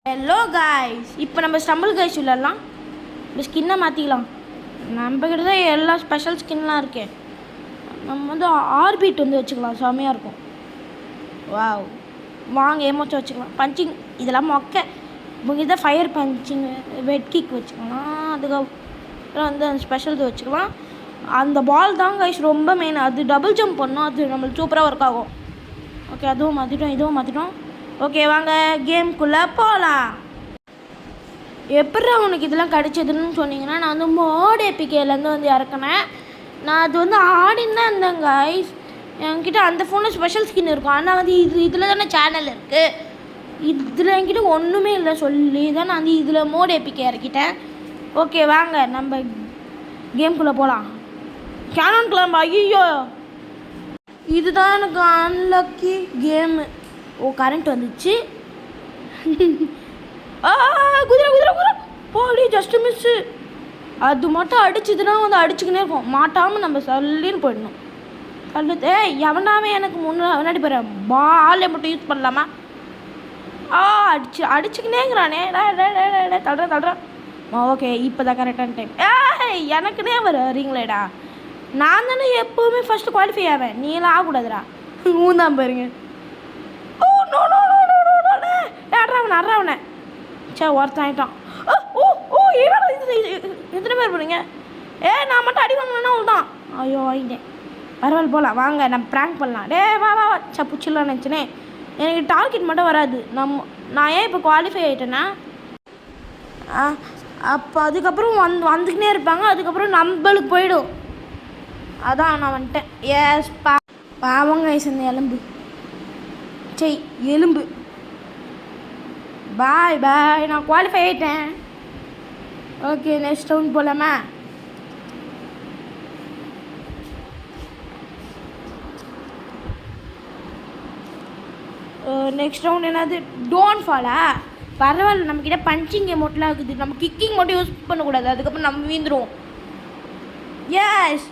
Hello guys, இப்போ நம்ம stumble guys விளாட்லாம். இந்த ஸ்கின்னை மாற்றிக்கலாம். நம்மக்கிட்ட தான் எல்லா ஸ்பெஷல் ஸ்கின்லாம் இருக்கே. நம்ம வந்து ஆர்பிட் வந்து வச்சுக்கலாம், செம்மையாக இருக்கும். வாவ், வாங்க ஏமாச்சும் வச்சுக்கலாம். பஞ்சிங் இதெல்லாம் மொக்க. உங்ககிட்ட ஃபயர் பஞ்சிங் வெட் கிக் வச்சுக்கலாம். அதுக்கப்புறம் வந்து அந்த ஸ்பெஷல் இது வச்சுக்கலாம். அந்த பால் தான் கைஸ் ரொம்ப மெயின். அது டபுள் ஜம்ப் பண்ணோம், அது நம்மளுக்கு சூப்பராக ஒர்க் ஆகும். ஓகே, அதுவும் மாற்றிட்டோம், இதுவும் மாற்றிட்டோம். ஓகே, வாங்க கேம்குள்ளே போகலாம். எப்படி உனக்கு இதெல்லாம் கிடச்சதுன்னு சொன்னீங்கன்னா, நான் வந்து மோட் ஏபிகேலேருந்து வந்து இறக்குனேன். நான் அது வந்து ஆடின்னு தான் இருந்தேன் கைஸ். என்கிட்ட அந்த ஃபோனில் ஸ்பெஷல் ஸ்கின் இருக்கும். ஆனால் வந்து இதில் தானே சேனல் இருக்குது. இதில் என்கிட்ட ஒன்றுமே இல்லை சொல்லி தான் நான் வந்து இதில் மோட் ஏபிகே இறக்கிட்டேன். ஓகே, வாங்க நம்ம கேம்குள்ளே போகலாம். கேனான் கிளம்ப. ஐயோ, இதுதான் எனக்கு அன்லக்கி கேமு. ஓ, கரண்ட் வந்துச்சு. குதிரை குதிரை குதிரை போடி, ஜஸ்ட்டு மிஸ்ஸு. அது மட்டும் அடிச்சதுன்னா வந்து அடிச்சுக்கினே இருக்கும். மாட்டாமல் நம்ம சல்லின்னு போயிடணும். கல்லுதே எவனாவே எனக்கு முன்னாடி போகிறேன். பாலை மட்டும் யூஸ் பண்ணலாமா? அடிச்சுக்கினேங்கிறானே. தள்ளுறேன். ஓகே, இப்போ தான் கரெக்டான டைம். எனக்குனே வரீங்களேடா. நான் தானே எப்போவுமே ஃபஸ்ட்டு குவாலிஃபை ஆவேன். நீலாம் ஆகக்கூடாதுடா. ஊந்தான் பாருங்க. அறாவனே சே, ஒருத்தன் ஆகிட்டான். எத்தனை பேர் போகிறீங்க? நான் மட்டும் அடி வாங்கினேன்னா அவ்வளோதான். ஐயோ, வாங்கிட்டேன். பரவாயில்ல, போகலாம் வாங்க. நம்ம ப்ராங்க் பண்ணலாம். வா சே, புச்சிடலாம் நினச்சினே. எனக்கு டார்கெட் மட்டும் வராது. நான் ஏன் இப்போ குவாலிஃபை ஆகிட்டேன்னா, அப்போ அதுக்கப்புறம் வந்துக்கினே இருப்பாங்க. அதுக்கப்புறம் நம்மளுக்கு போயிடும். அதான் நான் வந்துட்டேன். எஸ் பாவங்க இந்த எலும்பு. சரி, எலும்பு பாய். நான் குவாலிஃபை ஆகிட்டேன். ஓகே, நெக்ஸ்ட் ரவுண்ட் போகலாமா? நெக்ஸ்ட் ரவுண்ட் என்னது? டோன்ட் ஃபாலா? பரவாயில்ல, நம்மக்கிட்ட பஞ்சிங் அமௌண்ட்லாம் இருக்குது. நம்ம கிக்கிங் மட்டும் யூஸ் பண்ணக்கூடாது. அதுக்கப்புறம் நம்ம வீந்துருவோம். எஸ்,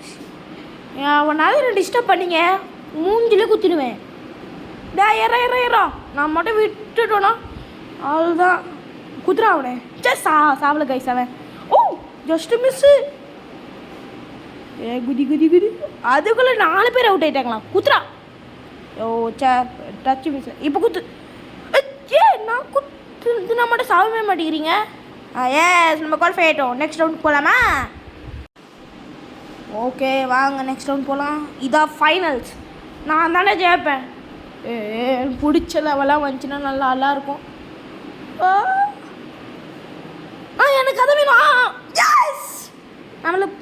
அவனாவது டிஸ்டர்ப் பண்ணிங்க மூஞ்சிலே குத்திடுவேன். ஏறா நான் மட்டும் விட்டுட்டோன்னா அவ்வளோதான். குதிரை அவனே. சரி, சாவல கைஸ் அவன். ஓ, ஜஸ்ட்டு மிஸ்ஸு. குதி. அதுக்குள்ளே 4 பேர் அவுட் ஆகிட்டாங்களா? குத்துறா. ஓ சே, டச்சு மிஸ். இப்போ குத்து. நான் குத்து நான் மட்டும் சாவவே மாட்டேங்கிறீங்க. எஸ், நம்ம குவாலிஃபை ஆகிட்டோம். நெக்ஸ்ட் ரவுண்ட் போகலாமா? ஓகே, வாங்க நெக்ஸ்ட் ரவுண்ட் போகலாம். இதான் ஃபைனல்ஸ். நான் தானே ஜெயிப்பேன். பிடிச்ச லெவலாக வந்துச்சுன்னா நல்லா இருக்கும். எனக்கு அதை வேணும். எஸ், நம்மளுக்கு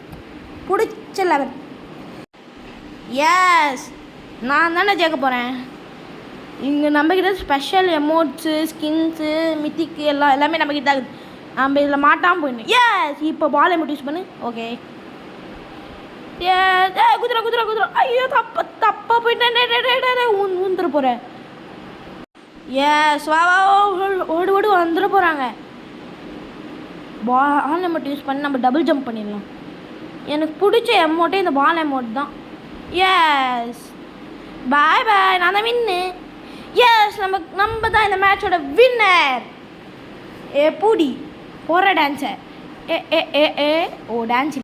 பிடிச்ச லெவல். எஸ், நான் தானே ஜெயிக்க போகிறேன். இங்கே நம்மக்கிட்ட ஸ்பெஷல் எமோட்ஸு, ஸ்கின்ஸு, மித்திக்கு எல்லாமே நம்மக்கிட்ட தான் இருக்குது. நம்ம இதில் மாட்டாமல் போயிடணும். எஸ், இப்போ பால் எமோட் யூஸ் பண்ணு. ஓகே, குதிரை. ஐயோ, தப்பா போயிட்டேன். ஊந்துட போகிறேன். எஸ், வா ஓடு வந்துட போகிறாங்க. பால் எமோட் யூஸ் பண்ணி நம்ம டபுள் ஜம்ப் பண்ணிடலாம். எனக்கு பிடிச்ச எமோட்டே இந்த பால் எமோட் தான். எஸ், பாய். நான் தான் வின்னு. எஸ், நம்ம தான் இந்த மேட்சோட வின்னர். பூடி போகிற டான்ஸை. ஓ டான்ஸ்